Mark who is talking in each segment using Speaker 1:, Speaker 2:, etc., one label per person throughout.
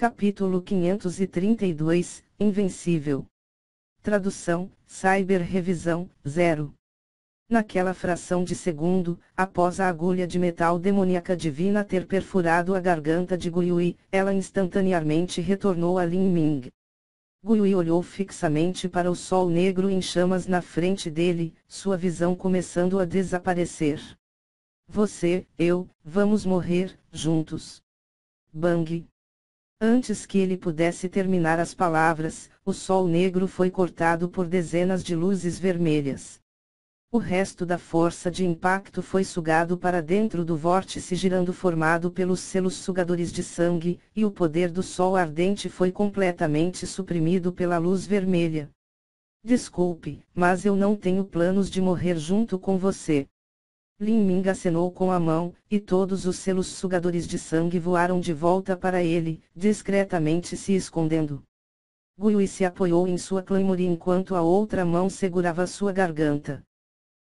Speaker 1: Capítulo 532, Invencível. Tradução, Cyber-revisão, 0. Naquela fração de segundo, após a agulha de metal demoníaca divina ter perfurado a garganta de Guiyue, ela instantaneamente retornou a Lin Ming. Guiyue olhou fixamente para o sol negro em chamas na frente dele, sua visão começando a desaparecer. Você, eu, vamos morrer, juntos. Bang! Antes que ele pudesse terminar as palavras, o sol negro foi cortado por dezenas de luzes vermelhas. O resto da força de impacto foi sugado para dentro do vórtice girando formado pelos selos sugadores de sangue, e o poder do sol ardente foi completamente suprimido pela luz vermelha. Desculpe, mas eu não tenho planos de morrer junto com você. Lin Ming acenou com a mão, e todos os selos sugadores de sangue voaram de volta para ele, discretamente se escondendo. Guiyue se apoiou em sua claymore enquanto a outra mão segurava sua garganta.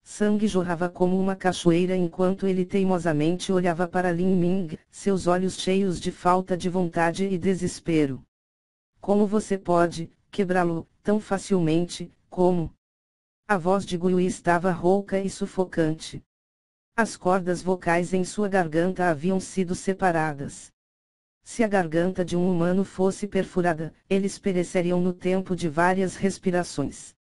Speaker 1: Sangue jorrava como uma cachoeira enquanto ele teimosamente olhava para Lin Ming, seus olhos cheios de falta de vontade e desespero. Como você pode quebrá-lo tão facilmente, como? A voz de Guiyue estava rouca e sufocante. As cordas vocais em sua garganta haviam sido separadas. Se a garganta de um humano fosse perfurada, eles pereceriam no tempo de várias respirações.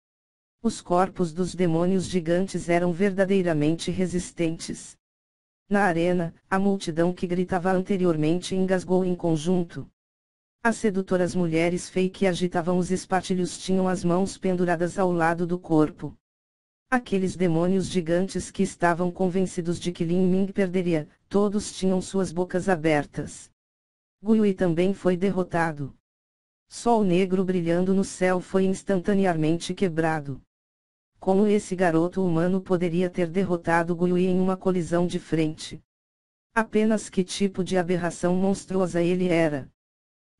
Speaker 1: Os corpos dos demônios gigantes eram verdadeiramente resistentes. Na arena, a multidão que gritava anteriormente engasgou em conjunto. As sedutoras mulheres fei que agitavam os espartilhos tinham as mãos penduradas ao lado do corpo. Aqueles demônios gigantes que estavam convencidos de que Lin Ming perderia, todos tinham suas bocas abertas. Guiyue também foi derrotado. Sol negro brilhando no céu foi instantaneamente quebrado. Como esse garoto humano poderia ter derrotado Guiyue em uma colisão de frente? Apenas que tipo de aberração monstruosa ele era?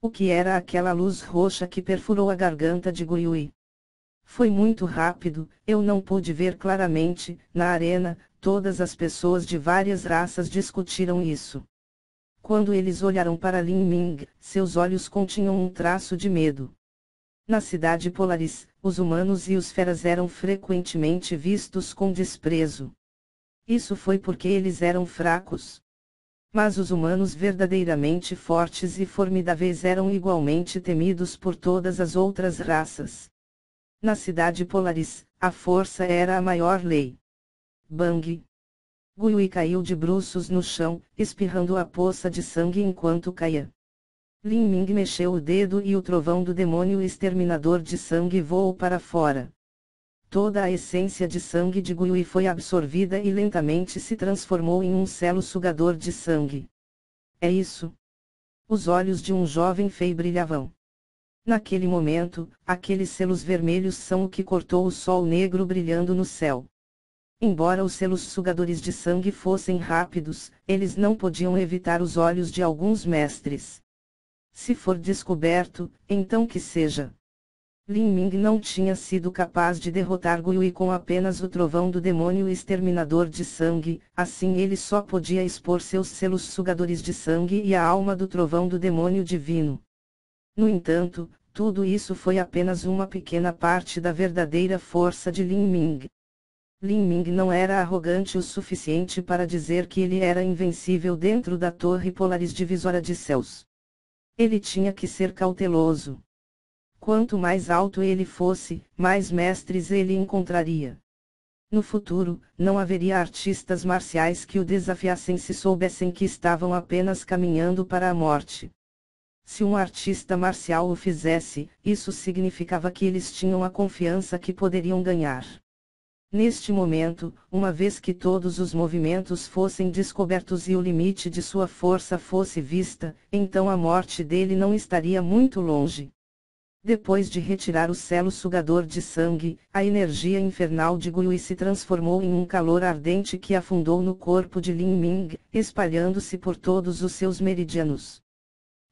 Speaker 1: O que era aquela luz roxa que perfurou a garganta de Guiyue? Foi muito rápido, eu não pude ver claramente. Na arena, todas as pessoas de várias raças discutiram isso. Quando eles olharam para Lin Ming, seus olhos continham um traço de medo. Na cidade Polaris, os humanos e os feras eram frequentemente vistos com desprezo. Isso foi porque eles eram fracos. Mas os humanos verdadeiramente fortes e formidáveis eram igualmente temidos por todas as outras raças. Na cidade Polaris, a força era a maior lei. Bang! Guiyue caiu de bruços no chão, espirrando a poça de sangue enquanto caía. Lin Ming mexeu o dedo e o trovão do demônio exterminador de sangue voou para fora. Toda a essência de sangue de Guiyue foi absorvida e lentamente se transformou em um selo sugador de sangue. É isso? Os olhos de um jovem fei brilhavam. Naquele momento, aqueles selos vermelhos são o que cortou o sol negro brilhando no céu. Embora os selos sugadores de sangue fossem rápidos, eles não podiam evitar os olhos de alguns mestres. Se for descoberto, então que seja. Lin Ming não tinha sido capaz de derrotar Guiyue com apenas o trovão do demônio exterminador de sangue, assim ele só podia expor seus selos sugadores de sangue e a alma do trovão do demônio divino. No entanto, tudo isso foi apenas uma pequena parte da verdadeira força de Lin Ming. Lin Ming não era arrogante o suficiente para dizer que ele era invencível dentro da torre Polaris divisora de céus. Ele tinha que ser cauteloso. Quanto mais alto ele fosse, mais mestres ele encontraria. No futuro, não haveria artistas marciais que o desafiassem se soubessem que estavam apenas caminhando para a morte. Se um artista marcial o fizesse, isso significava que eles tinham a confiança que poderiam ganhar. Neste momento, uma vez que todos os movimentos fossem descobertos e o limite de sua força fosse vista, então a morte dele não estaria muito longe. Depois de retirar o selo sugador de sangue, a energia infernal de Guiyue se transformou em um calor ardente que afundou no corpo de Lin Ming, espalhando-se por todos os seus meridianos.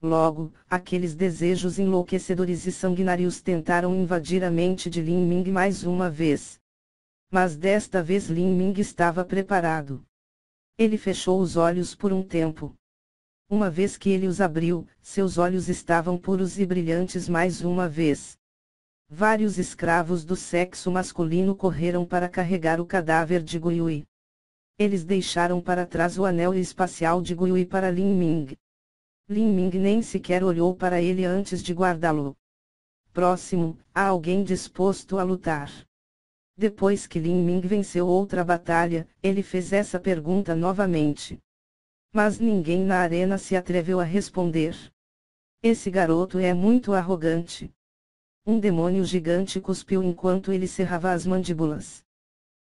Speaker 1: Logo, aqueles desejos enlouquecedores e sanguinários tentaram invadir a mente de Lin Ming mais uma vez. Mas desta vez Lin Ming estava preparado. Ele fechou os olhos por um tempo. Uma vez que ele os abriu, seus olhos estavam puros e brilhantes mais uma vez. Vários escravos do sexo masculino correram para carregar o cadáver de Guiyui. Eles deixaram para trás o anel espacial de Guiyui para Lin Ming. Lin Ming nem sequer olhou para ele antes de guardá-lo. Próximo, há alguém disposto a lutar. Depois que Lin Ming venceu outra batalha, ele fez essa pergunta novamente. Mas ninguém na arena se atreveu a responder. Esse garoto é muito arrogante. Um demônio gigante cuspiu enquanto ele cerrava as mandíbulas.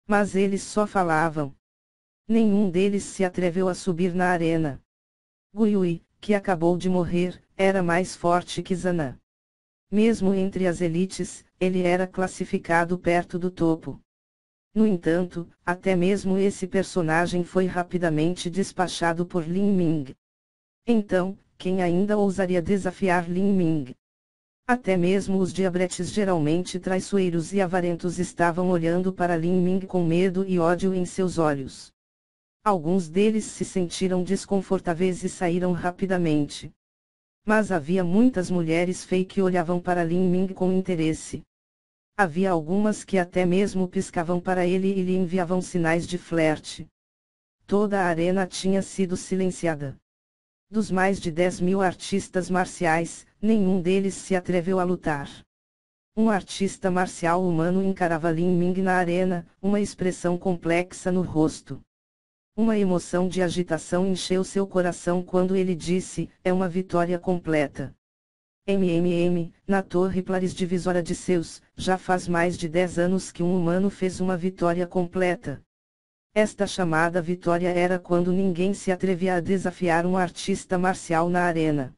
Speaker 1: Mas eles só falavam. Nenhum deles se atreveu a subir na arena. Guiyui, que acabou de morrer, era mais forte que Zana. Mesmo entre as elites, ele era classificado perto do topo. No entanto, até mesmo esse personagem foi rapidamente despachado por Lin Ming. Então, quem ainda ousaria desafiar Lin Ming? Até mesmo os diabretes geralmente traiçoeiros e avarentos estavam olhando para Lin Ming com medo e ódio em seus olhos. Alguns deles se sentiram desconfortáveis e saíram rapidamente. Mas havia muitas mulheres fei que olhavam para Lin Ming com interesse. Havia algumas que até mesmo piscavam para ele e lhe enviavam sinais de flerte. Toda a arena tinha sido silenciada. Dos mais de 10.000 artistas marciais, nenhum deles se atreveu a lutar. Um artista marcial humano encarava Lin Ming na arena, uma expressão complexa no rosto. Uma emoção de agitação encheu seu coração quando ele disse, é uma vitória completa. Na Torre Polaris Divisória de Zeus, já faz mais de 10 anos que um humano fez uma vitória completa. Esta chamada vitória era quando ninguém se atrevia a desafiar um artista marcial na arena.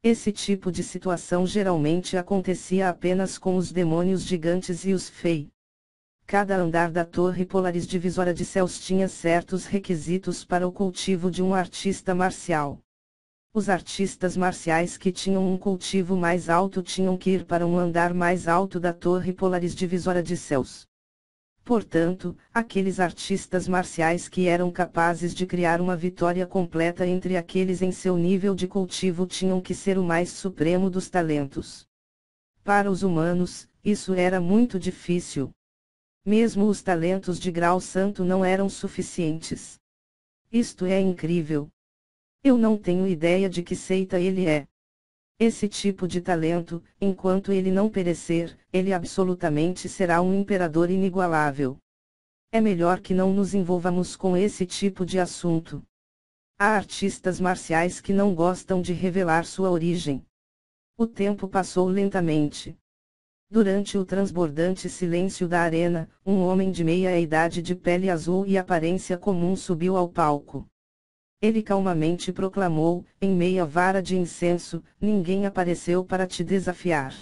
Speaker 1: Esse tipo de situação geralmente acontecia apenas com os demônios gigantes e os fei. Cada andar da Torre Polaris Divisória de Zeus tinha certos requisitos para o cultivo de um artista marcial. Os artistas marciais que tinham um cultivo mais alto tinham que ir para um andar mais alto da Torre Polaris Divisória de Zeus. Portanto, aqueles artistas marciais que eram capazes de criar uma vitória completa entre aqueles em seu nível de cultivo tinham que ser o mais supremo dos talentos. Para os humanos, isso era muito difícil. Mesmo os talentos de grau santo não eram suficientes. Isto é incrível. Eu não tenho ideia de que seita ele é. Esse tipo de talento, enquanto ele não perecer, ele absolutamente será um imperador inigualável. É melhor que não nos envolvamos com esse tipo de assunto. Há artistas marciais que não gostam de revelar sua origem. O tempo passou lentamente. Durante o transbordante silêncio da arena, um homem de meia-idade de pele azul e aparência comum subiu ao palco. Ele calmamente proclamou, em meia vara de incenso, ninguém apareceu para te desafiar.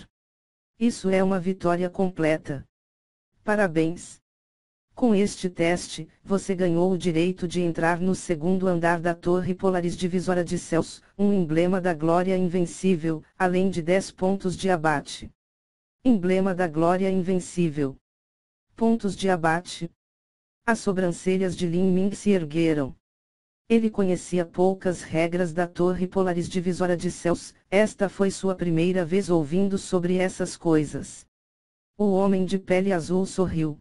Speaker 1: Isso é uma vitória completa. Parabéns! Com este teste, você ganhou o direito de entrar no segundo andar da Torre Polaris Divisória de Zeus, um emblema da glória invencível, além de 10 pontos de abate. Emblema da glória invencível. Pontos de abate. As sobrancelhas de Lin Ming se ergueram. Ele conhecia poucas regras da Torre Polaris Divisória de Zeus, esta foi sua primeira vez ouvindo sobre essas coisas. O homem de pele azul sorriu.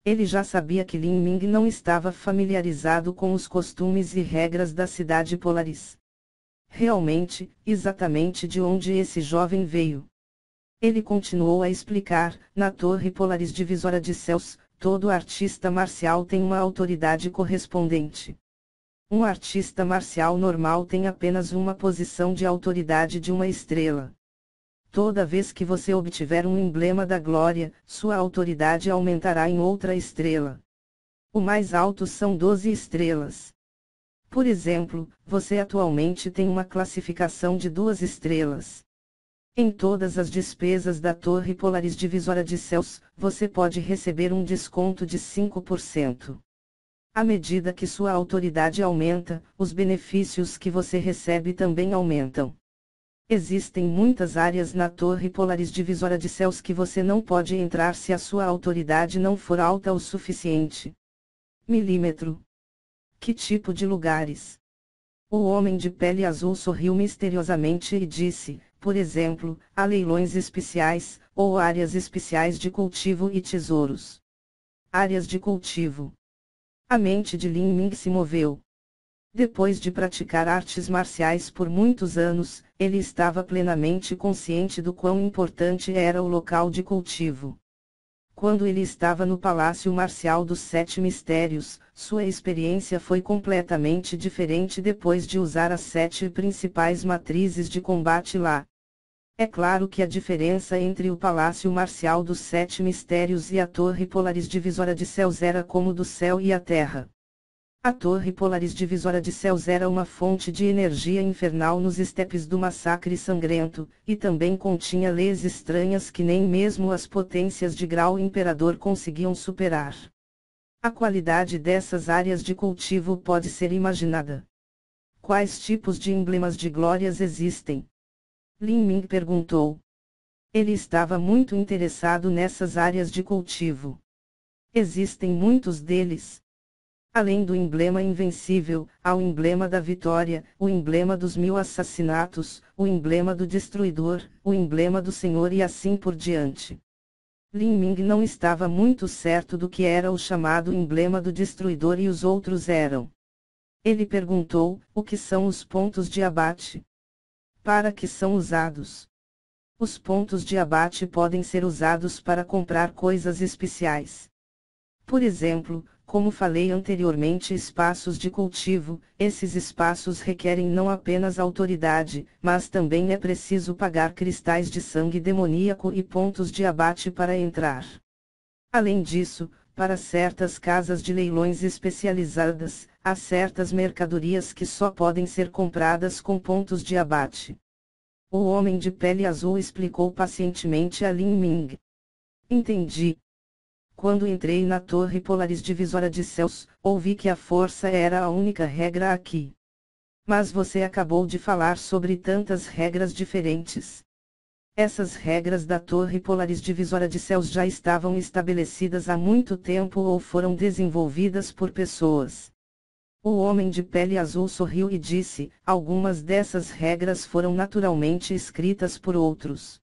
Speaker 1: Ele já sabia que Lin Ming não estava familiarizado com os costumes e regras da cidade Polaris. Realmente, exatamente de onde esse jovem veio. Ele continuou a explicar, na Torre Polaris Divisória de Zeus, todo artista marcial tem uma autoridade correspondente. Um artista marcial normal tem apenas uma posição de autoridade de uma estrela. Toda vez que você obtiver um emblema da glória, sua autoridade aumentará em outra estrela. O mais alto são 12 estrelas. Por exemplo, você atualmente tem uma classificação de 2 estrelas. Em todas as despesas da Torre Polaris Divisória de Zeus, você pode receber um desconto de 5%. À medida que sua autoridade aumenta, os benefícios que você recebe também aumentam. Existem muitas áreas na Torre Polaris Divisória de Zeus que você não pode entrar se a sua autoridade não for alta o suficiente. Milímetro. Que tipo de lugares? O homem de pele azul sorriu misteriosamente e disse, por exemplo, há leilões especiais, ou áreas especiais de cultivo e tesouros. Áreas de cultivo. A mente de Lin Ming se moveu. Depois de praticar artes marciais por muitos anos, ele estava plenamente consciente do quão importante era o local de cultivo. Quando ele estava no Palácio Marcial dos Sete Mistérios, sua experiência foi completamente diferente depois de usar as 7 principais matrizes de combate lá. É claro que a diferença entre o Palácio Marcial dos Sete Mistérios e a Torre Polaris Divisora de Céus era como do céu e a terra. A Torre Polaris Divisora de Céus era uma fonte de energia infernal nos estepes do massacre sangrento, e também continha leis estranhas que nem mesmo as potências de grau imperador conseguiam superar. A qualidade dessas áreas de cultivo pode ser imaginada. Quais tipos de emblemas de glórias existem? Lin Ming perguntou. Ele estava muito interessado nessas áreas de cultivo. Existem muitos deles. Além do emblema invencível, há o emblema da vitória, o emblema dos 1000 assassinatos, o emblema do destruidor, o emblema do Senhor e assim por diante. Lin Ming não estava muito certo do que era o chamado emblema do destruidor e os outros eram. Ele perguntou, o que são os pontos de abate? Para que são usados? Os pontos de abate podem ser usados para comprar coisas especiais. Por exemplo, como falei anteriormente, espaços de cultivo, esses espaços requerem não apenas autoridade, mas também é preciso pagar cristais de sangue demoníaco e pontos de abate para entrar. Além disso, para certas casas de leilões especializadas, há certas mercadorias que só podem ser compradas com pontos de abate. O homem de pele azul explicou pacientemente a Lin Ming. Entendi. Quando entrei na Torre Polaris Divisora de Céus, ouvi que a força era a única regra aqui. Mas você acabou de falar sobre tantas regras diferentes. Essas regras da Torre Polaris Divisora de Céus já estavam estabelecidas há muito tempo ou foram desenvolvidas por pessoas. O homem de pele azul sorriu e disse, algumas dessas regras foram naturalmente escritas por outros.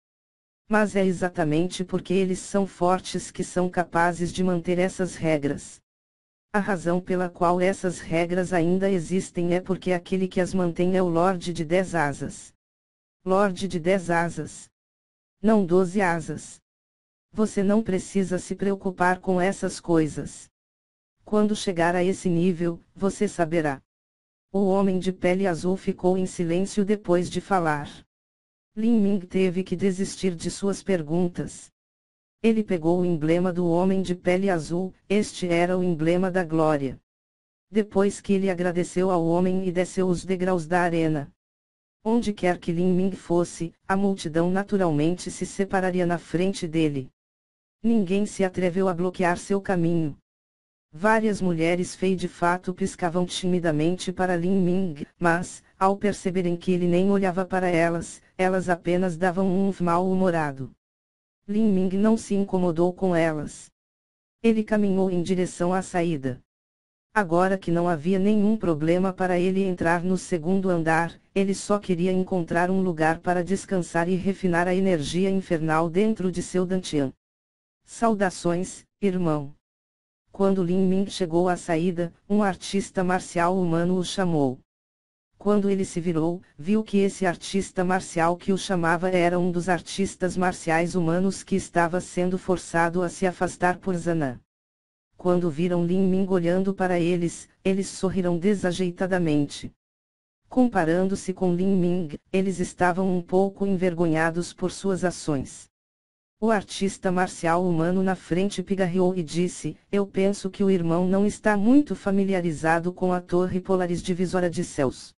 Speaker 1: Mas é exatamente porque eles são fortes que são capazes de manter essas regras. A razão pela qual essas regras ainda existem é porque aquele que as mantém é o Lorde de 10 asas. Lorde de 10 asas. Não 12 asas. Você não precisa se preocupar com essas coisas. Quando chegar a esse nível, você saberá. O homem de pele azul ficou em silêncio depois de falar. Lin Ming teve que desistir de suas perguntas. Ele pegou o emblema do homem de pele azul, este era o emblema da glória. Depois que ele agradeceu ao homem e desceu os degraus da arena. Onde quer que Lin Ming fosse, a multidão naturalmente se separaria na frente dele. Ninguém se atreveu a bloquear seu caminho. Várias mulheres fei de fato piscavam timidamente para Lin Ming, mas, ao perceberem que ele nem olhava para elas, elas apenas davam um mal-humorado. Lin Ming não se incomodou com elas. Ele caminhou em direção à saída. Agora que não havia nenhum problema para ele entrar no segundo andar, ele só queria encontrar um lugar para descansar e refinar a energia infernal dentro de seu dantian. Saudações, irmão. Quando Lin Ming chegou à saída, um artista marcial humano o chamou. Quando ele se virou, viu que esse artista marcial que o chamava era um dos artistas marciais humanos que estava sendo forçado a se afastar por Zanã. Quando viram Lin Ming olhando para eles, eles sorriram desajeitadamente. Comparando-se com Lin Ming, eles estavam um pouco envergonhados por suas ações. O artista marcial humano na frente pigarreou e disse, eu penso que o irmão não está muito familiarizado com a Torre Polaris Divisora de Céus.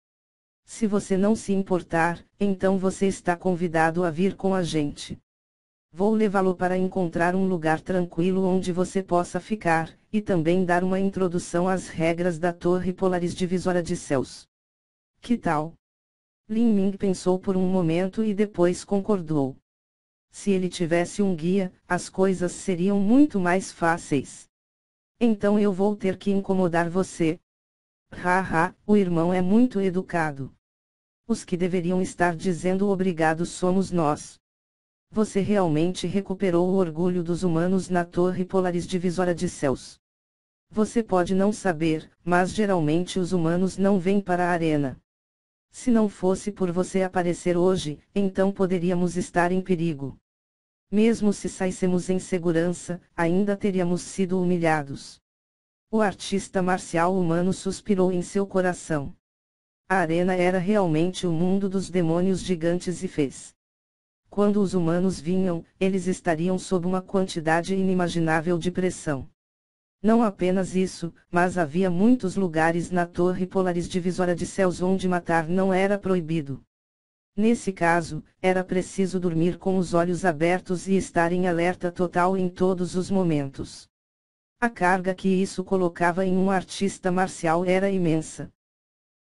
Speaker 1: Se você não se importar, então você está convidado a vir com a gente. Vou levá-lo para encontrar um lugar tranquilo onde você possa ficar, e também dar uma introdução às regras da Torre Polaris Divisora de Céus. Que tal? Lin Ming pensou por um momento e depois concordou. Se ele tivesse um guia, as coisas seriam muito mais fáceis. Então eu vou ter que incomodar você. Haha, o irmão é muito educado. Os que deveriam estar dizendo obrigado somos nós. Você realmente recuperou o orgulho dos humanos na Torre Polaris Divisória de Céus. Você pode não saber, mas geralmente os humanos não vêm para a arena. Se não fosse por você aparecer hoje, então poderíamos estar em perigo. Mesmo se saíssemos em segurança, ainda teríamos sido humilhados. O artista marcial humano suspirou em seu coração. A arena era realmente o mundo dos demônios gigantes e fez. Quando os humanos vinham, eles estariam sob uma quantidade inimaginável de pressão. Não apenas isso, mas havia muitos lugares na Torre Polaris Divisória de Céus onde matar não era proibido. Nesse caso, era preciso dormir com os olhos abertos e estar em alerta total em todos os momentos. A carga que isso colocava em um artista marcial era imensa.